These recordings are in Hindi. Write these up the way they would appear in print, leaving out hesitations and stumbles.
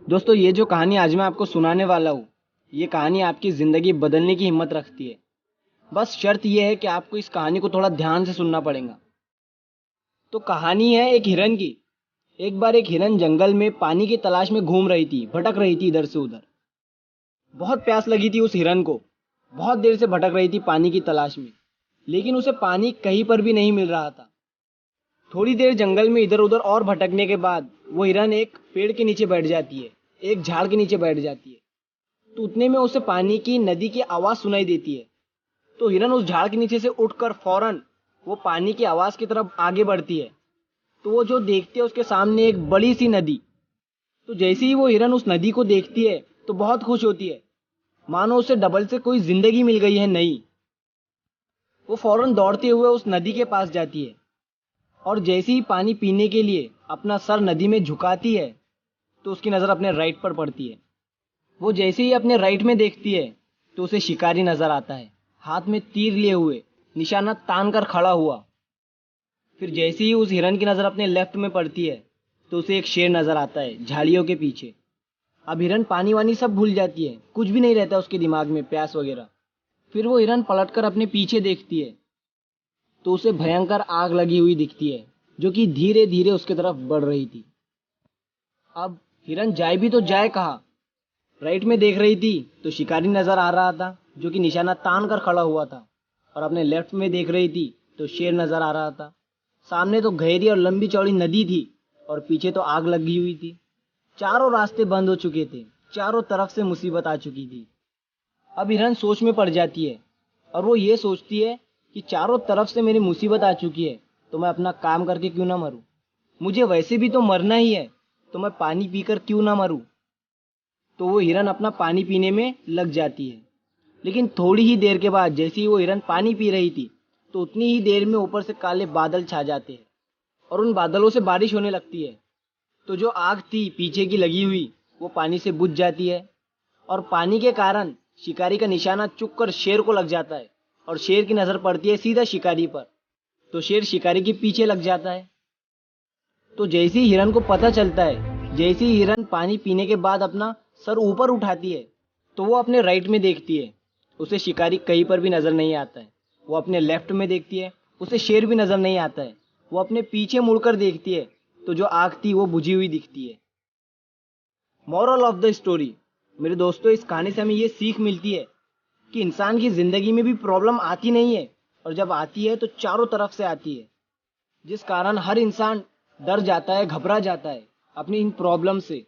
दोस्तों, ये जो कहानी आज मैं आपको सुनाने वाला हूँ, ये कहानी आपकी ज़िंदगी बदलने की हिम्मत रखती है। बस शर्त ये है कि आपको इस कहानी को थोड़ा ध्यान से सुनना पड़ेगा। तो कहानी है एक हिरन की। एक बार एक हिरन जंगल में पानी की तलाश में घूम रही थी, भटक रही थी इधर से उधर। बहुत प्यास लगी थी उस हिरन को। बहुत देर से भटक रही थी पानी की तलाश में, लेकिन उसे पानी कहीं पर भी नहीं मिल रहा था। थोड़ी देर जंगल में इधर उधर और भटकने के बाद वो हिरन एक पेड़ के नीचे बैठ जाती है, एक झाड़ के नीचे बैठ जाती है। तो उतने में उसे पानी की नदी की आवाज सुनाई देती है। तो हिरन उस झाड़ के नीचे से उठकर फौरन वो पानी की आवाज की तरफ आगे बढ़ती है। तो वो जो देखती है उसके सामने एक बड़ी सी नदी। तो जैसे ही वो हिरन उस नदी को देखती है तो बहुत खुश होती है, मानो उसे डबल से कोई जिंदगी मिल गई है नई। वो फौरन दौड़ते हुए उस नदी के पास जाती है और जैसे ही पानी पीने के लिए अपना सर नदी में झुकाती है तो उसकी नज़र अपने राइट पर पड़ती है। वो जैसे ही अपने राइट में देखती है तो उसे शिकारी नजर आता है, हाथ में तीर लिए हुए, निशाना तान कर खड़ा हुआ। फिर जैसे ही उस हिरन की नजर अपने लेफ्ट में पड़ती है तो उसे एक शेर नजर आता है झाड़ियों के पीछे। अब हिरन पानी वानी सब भूल जाती है, कुछ भी नहीं रहता उसके दिमाग में, प्यास वगैरह। फिर वो हिरन पलटकर अपने पीछे देखती है तो उसे भयंकर आग लगी हुई दिखती है, जो कि धीरे धीरे उसके तरफ बढ़ रही थी। अब हिरन जाए भी तो जाए कहाँ। राइट में देख रही थी तो शिकारी नजर आ रहा था, जो कि निशाना तान कर खड़ा हुआ था। और अपने लेफ्ट में देख रही थी तो शेर नजर आ रहा था। सामने तो गहरी और लंबी चौड़ी नदी थी और पीछे तो आग लगी हुई थी। चारों रास्ते बंद हो चुके थे, चारों तरफ से मुसीबत आ चुकी थी। अब हिरन सोच में पड़ जाती है और वो ये सोचती है कि चारों तरफ से मेरी मुसीबत आ चुकी है, तो मैं अपना काम करके क्यों ना मरूं। मुझे वैसे भी तो मरना ही है, तो मैं पानी पीकर क्यों ना मरूं। तो वो हिरन अपना पानी पीने में लग जाती है। लेकिन थोड़ी ही देर के बाद जैसे ही वो हिरन पानी पी रही थी तो उतनी ही देर में ऊपर से काले बादल छा जाते हैं और उन बादलों से बारिश होने लगती है। तो जो आग थी पीछे की लगी हुई वो पानी से बुझ जाती है और पानी के कारण शिकारी का निशाना चुक कर शेर को लग जाता है और शेर की नजर पड़ती है सीधा शिकारी पर। तो शेर शिकारी के पीछे लग जाता है। तो जैसे ही हिरन को पता चलता है, जैसे ही हिरन पानी पीने के बाद अपना सर ऊपर उठाती है तो वो अपने राइट में देखती है, उसे शिकारी कहीं पर भी नजर नहीं आता है। वो अपने लेफ्ट में देखती है, उसे शेर भी नजर नहीं आता है। वो अपने पीछे मुड़कर देखती है तो जो आग थी वो बुझी हुई दिखती है। मॉरल ऑफ द स्टोरी, मेरे दोस्तों, इस कहानी से हमें ये सीख मिलती है कि इंसान की जिंदगी में भी प्रॉब्लम आती नहीं है, और जब आती है तो चारों तरफ से आती है, जिस कारण हर इंसान डर जाता है, घबरा जाता है अपनी इन प्रॉब्लम से।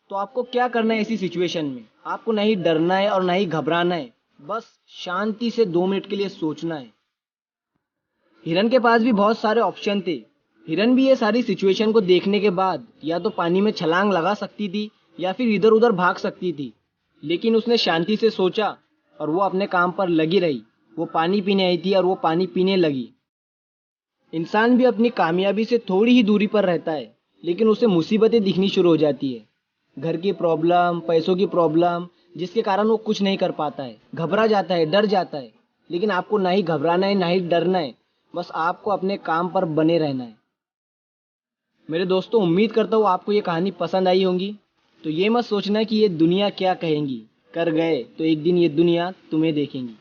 तो आपको क्या करना है ऐसी सिचुएशन में? आपको नहीं डरना है और नहीं घबराना है, बस शांति से 2 मिनट के लिए सोचना है। हिरन के पास भी बहुत सारे ऑप्शन थे। हिरन भी ये सारी सिचुएशन को देखने के बाद या तो पानी में छलांग लगा सकती थी या फिर इधर उधर भाग सकती थी, लेकिन उसने शांति से सोचा और वो अपने काम पर लगी रही। वो पानी पीने आई थी और वो पानी पीने लगी। इंसान भी अपनी कामयाबी से थोड़ी ही दूरी पर रहता है, लेकिन उसे मुसीबतें दिखनी शुरू हो जाती है। घर की प्रॉब्लम, पैसों की प्रॉब्लम, जिसके कारण वो कुछ नहीं कर पाता है, घबरा जाता है, डर जाता है। लेकिन आपको ना ही घबराना है ना ही डरना है, बस आपको अपने काम पर बने रहना है। मेरे दोस्तों, उम्मीद करता हूँ आपको ये कहानी पसंद आई होगी। तो ये मत सोचना कि ये दुनिया क्या कहेंगी, कर गए तो एक दिन ये दुनिया तुम्हें देखेंगी।